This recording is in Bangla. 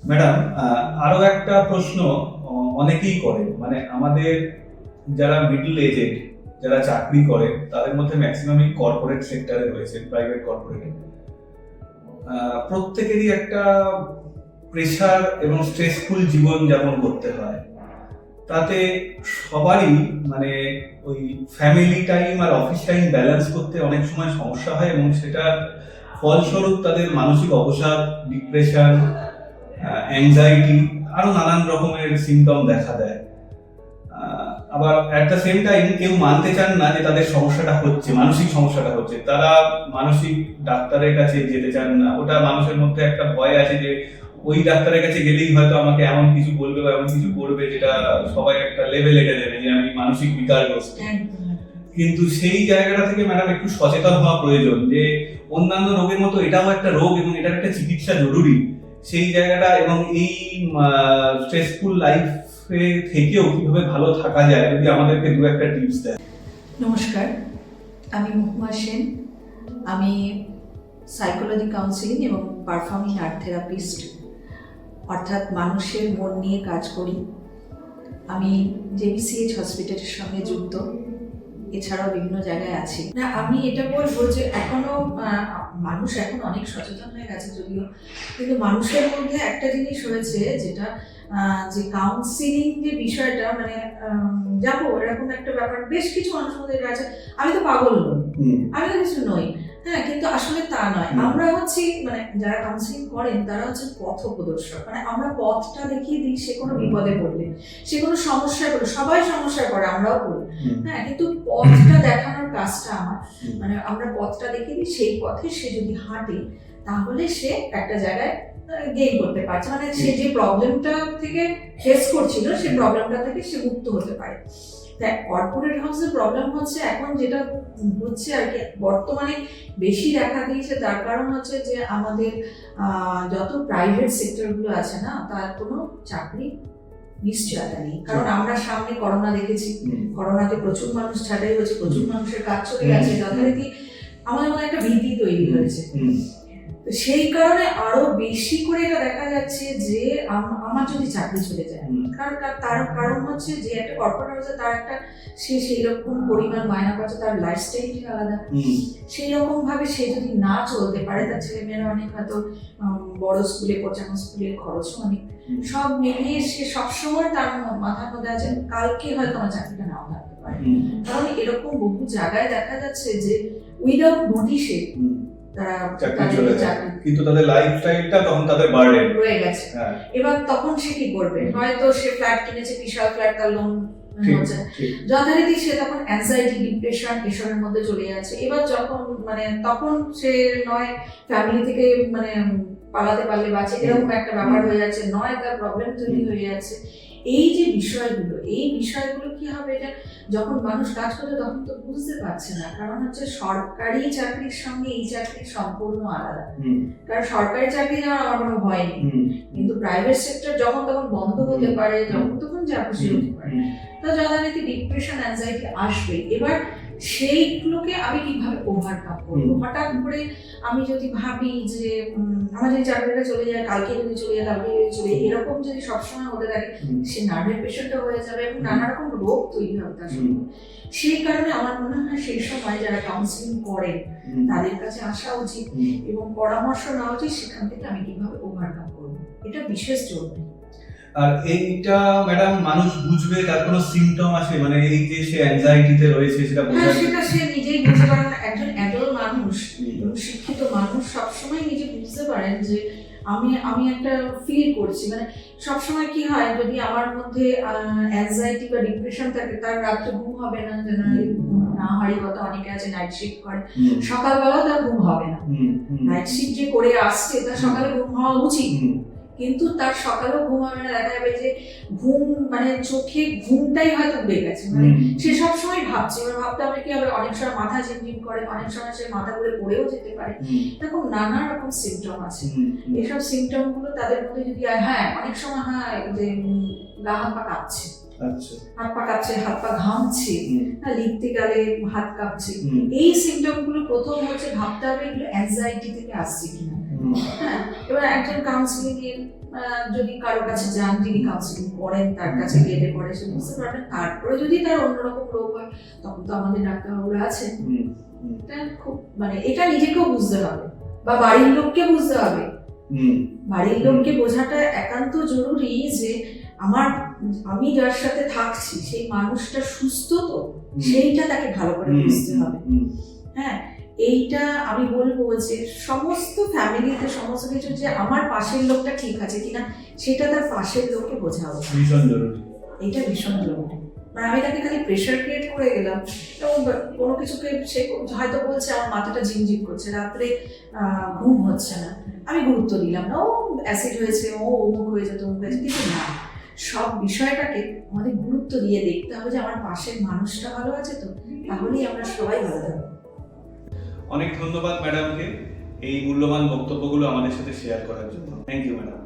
ম্যাডাম, আরো একটা প্রশ্ন অনেকেই করে, মানে আমাদের যারা মিডল এজেড, যারা চাকরি করে তাদের মধ্যে ম্যাক্সিমামই কর্পোরেট সেক্টরে রয়েছে, প্রাইভেট কর্পোরেটে। প্রত্যেকেরই একটা প্রেশার এবং স্ট্রেসফুল জীবন যাপন করতে হয়। তাতে সবারই মানে ওই ফ্যামিলি টাইম আর অফিস টাইম ব্যালেন্স করতে অনেক সময় সমস্যা হয়, এবং সেটা ফলস্বরূপ তাদের মানসিক অবসাদ, ডিপ্রেশন, অ্যাংজাইটি, আরো নানান রকমের সিমটম দেখা দেয়। আবার অ্যাট দ্য সেম টাইম কেউ মানতে চান না যে তাদের সমস্যাটা হচ্ছে, মানসিক সমস্যাটা হচ্ছে। তারা মানসিক ডাক্তারের কাছে যেতে চান না। ওটা মানুষের মধ্যে একটা ভয় আছে যে ওই ডাক্তারের কাছে গেলেই হয়তো আমাকে এমন কিছু বলবে বা এমন কিছু করবে যেটা সবাই একটা লেভেল এঁটে দেবে যে আমি মানসিক বিকারগ্রস্ত। কিন্তু সেই জায়গাটা থেকে ম্যাডাম একটু সচেতন হওয়া প্রয়োজন যে অন্যান্য রোগের মতো এটাও একটা রোগ এবং এটার একটা চিকিৎসা জরুরি। সেই জায়গাটা এবং এই স্ট্রেসফুল লাইফে থেকেও কিভাবে ভালো থাকা যায়, যদি আমাদেরকে দু একটা টিপস দেন। নমস্কার, আমি মহুমা সেন। আমি সাইকোলজি কাউন্সিলিং এবং পারফর্মিং আর্ট থেরাপিস্ট, অর্থাৎ মানুষের মন নিয়ে কাজ করি। আমি জেবিসিএইচ হসপিটালের সঙ্গে যুক্ত, এছাড়াও বিভিন্ন জায়গায় আছি। না, আমি এটা বলবো যে এখনো মানুষ এখন অনেক সচেতন হয়ে গেছে যদিও, কিন্তু মানুষের মধ্যে একটা জিনিস হয়েছে যেটা যে কাউন্সিলিং যে বিষয়টা, মানে যাবো এরকম একটা ব্যাপার বেশ কিছু মানুষের মধ্যে আছে। আমি তো পাগল নই, আমি তো কিছু নই, হ্যাঁ, কিন্তু আসলে তা নয়। আমরা হচ্ছি মানে যারা কাউন্সিলিং করেন তারা হচ্ছে পথ প্রদর্শক, মানে আমরা পথটা দেখিয়ে দিই। সে কোনো বিপদে পড়লে, সে কোনো সমস্যায় পড়লে, সবাই সমস্যায় পড়ে, আমরাও পড়ি, হ্যাঁ, কিন্তু পথটা দেখানোর কাজটা আমার, মানে আমরা পথটা দেখিয়ে দিই। সেই পথে সে যদি হাঁটে তাহলে সে একটা জায়গায় গেইন করতে পারছে, মানে সে যে প্রবলেমটা থেকে ফেস করছিল সেই প্রবলেমটা থেকে সে মুক্ত হতে পারে। তাই কর্পোরেট হাউসের প্রবলেম হচ্ছে এখন যেটা হচ্ছে আর কি, বর্তমানে বেশি দেখা দিয়েছে। তার কারণ হচ্ছে যে আমাদের যত প্রাইভেট সেক্টরগুলো আছে না, তার কোনো চাকরি নিশ্চয়তা নেই। কারণ আমরা সামনে করোনা দেখেছি, করোনাতে প্রচুর মানুষ ছাঁটাই হয়েছে, প্রচুর মানুষের কাজ চলে গেছে, যথারীতি আমাদের মধ্যে একটা ভীতি তৈরি হয়েছে। সেই কারণে আরো বেশি করে এটা দেখা যাচ্ছে যে আমার যদি চাকরি চলে যায়, কারণ তার কারণ হচ্ছে যে একটা কর্পোরেট হাউসে তার একটা সে সেই রকম পরিমাণ মায়না পাচ্ছে, তার লাইফস্টাইলই আলাদা। সেই রকম ভাবে সে যদি না চলতে পারে, তার ছেলেমেয়েরা অনেক হয়তো বড় স্কুলে পড়ছে, এখন স্কুলের খরচও অনেক, সব মিলিয়ে সে সবসময় তার মাথার মধ্যে আছে কালকে হয়তো আমার চাকরিটা নাও থাকতে পারে। কারণ এরকম বহু জায়গায় দেখা যাচ্ছে যে উইদাউট নোটিশে কিন্তু তাদের লাইফস্টাইলটা তখন তাদের বার্ডেন রয়ে গেছে। এবার তখন সে কি করবে? হয়তো সে ফ্ল্যাট কিনেছে, বিশাল ফ্ল্যাট, তার লোন হচ্ছে, যথারীতি সে তখন অ্যাংজাইটি, ডিপ্রেশন এসবের মধ্যে চলে যাচ্ছে। এবার যখন মানে তখন সে নয় ফ্যামিলি থেকে মানে পালাতে পারলে বাঁচে, এরকম একটা ব্যাপার হয়ে যাচ্ছে, নয় তার প্রবলেম তৈরি হয়ে যাচ্ছে। এই যে বিষয়গুলো, এই বিষয়গুলো কি হবে, এটা যখন মানুষ কাজ করে তখন তো বুঝতে পারছে না। কারণ হচ্ছে সরকারি চাকরির সঙ্গে এই চাকরি সম্পূর্ণ আলাদা। কারণ সরকারি চাকরি যাওয়ার আমার কোনো ভয় নেই, কিন্তু প্রাইভেট সেক্টর যখন তখন বন্ধ হতে পারে, যখন তখন যা খুশি হতে পারে, তো যথারীতি ডিপ্রেশন, অ্যাংজাইটি আসবে। এবার সেইগুলোকে আমি কিভাবে ওভারকাম করবো? হঠাৎ করে আমি যদি ভাবি যে আমার যদি চাকরিটা চলে যায়, কালকে যদি চলে যায়, কালকে যদি চলে যায়, এরকম যদি সবসময় হতে থাকে, সে নার্ভের পেশেন্টও হয়ে যাবে এবং নানা রকম রোগ তৈরি হবে তার সঙ্গে। সেই কারণে আমার মনে হয় সেই সময় যারা কাউন্সিলিং করেন তাদের কাছে আসা উচিত এবং পরামর্শ নেওয়া উচিত, সেখান থেকে আমি কিভাবে ওভারকাম করবো, এটা বিশেষ জরুরি। আর এইটা ম্যাডাম মানুষ বুঝবে, তার কোনো সিমটম আছে, মানে এই যে সে অ্যাংজাইটিতে রয়েছে সেটা বোঝা, সেটা সে নিজেই বুঝতে পারেন। একজন অ্যাডাল্ট মানুষ এবং শিক্ষিত মানুষ সবসময় নিজে বুঝতে পারেন যে আমি একটা ফিল করছি, মানে সবসময় কি হয়, যদি আমার মধ্যে অ্যাংজাইটি বা ডিপ্রেশন থাকে, তার রাত্রে ঘুম হবে না, জেনারেলি না হওয়ারই কথা। অনেকে আছে নাইট শিফট করে, সকালবেলাও তার ঘুম হবে না। নাইট শিফট যে করে আসছে তার সকালে ঘুম হওয়া উচিত, কিন্তু তার সকালেও ঘুম হবে না। দেখা যাবে যে ঘুম মানে চোখে ঘুমটাই হয়তো উড়ে গেছে, মানে সে সবসময় ভাবছে। এবার ভাবতে হবে কি হবে, অনেক সময় মাথা ঝিমঝিম করে, অনেক সময় সে মাথা ঘুরে পড়েও যেতে পারে। এরকম নানা রকম সিমটম আছে। এসব সিমটম গুলো তাদের মধ্যে যদি হ্যাঁ, অনেক সময় হয় যে গা হাত পা কাঁপছে, হাত পা কাঁপছে, হাত পা ঘামছে, লিখতে গেলে হাত কাঁপছে, এই সিমটম গুলো প্রথম হচ্ছে ভাবতে হবে এগুলো অ্যাংজাইটি থেকে আসছে কিনা। হ্যাঁ, এবার একজন কাউন্সিলিং এর যদি কারো কাছে যান, যিনি কাউন্সিলিং করেন, তার কাছে গেলে পরে সে বুঝতে পারবেন। তারপরে যদি তার অন্যরকম রোগ হয়, তখন তো আমাদের ডাক্তারবাবুরা আছেন। এটা খুব মানে এটা নিজেকেও বুঝতে হবে বা বাড়ির লোককে বুঝতে হবে। বাড়ির লোককে বোঝাটা একান্ত জরুরি যে আমি যার সাথে থাকছি সেই মানুষটা সুস্থ তো, সেইটা তাকে ভালো করে বুঝতে হবে। হ্যাঁ, এইটা আমি বলবো যে সমস্ত ফ্যামিলিতে সমস্ত কিছু যে আমার পাশের লোকটা ঠিক আছে কিনা সেটা তার পাশের লোককে বোঝাও, ভীষণ জরুরি। এইটা ভীষণ জরুরি। মানে আমি তাকে খালি প্রেশার ক্রিয়েট করে গেলাম এবং কোনো কিছুকে সে হয়তো বলছে আমার মাথাটা ঝিমঝিম করছে, রাত্রে ঘুম হচ্ছে না, আমি গুরুত্ব দিলাম না, ও অ্যাসিড হয়েছে, ও অমুক হয়েছে, তমুক হয়েছে, কিন্তু না, সব বিষয়টাকে আমাদের গুরুত্ব দিয়ে দেখতে হবে যে আমার পাশের মানুষটা ভালো আছে তো, তাহলেই আমরা সবাই ভালো থাকবো। অনেক ধন্যবাদ ম্যাডামকে এই মূল্যবান বক্তব্যগুলো আমাদের সাথে শেয়ার করার জন্য। Thank you madam.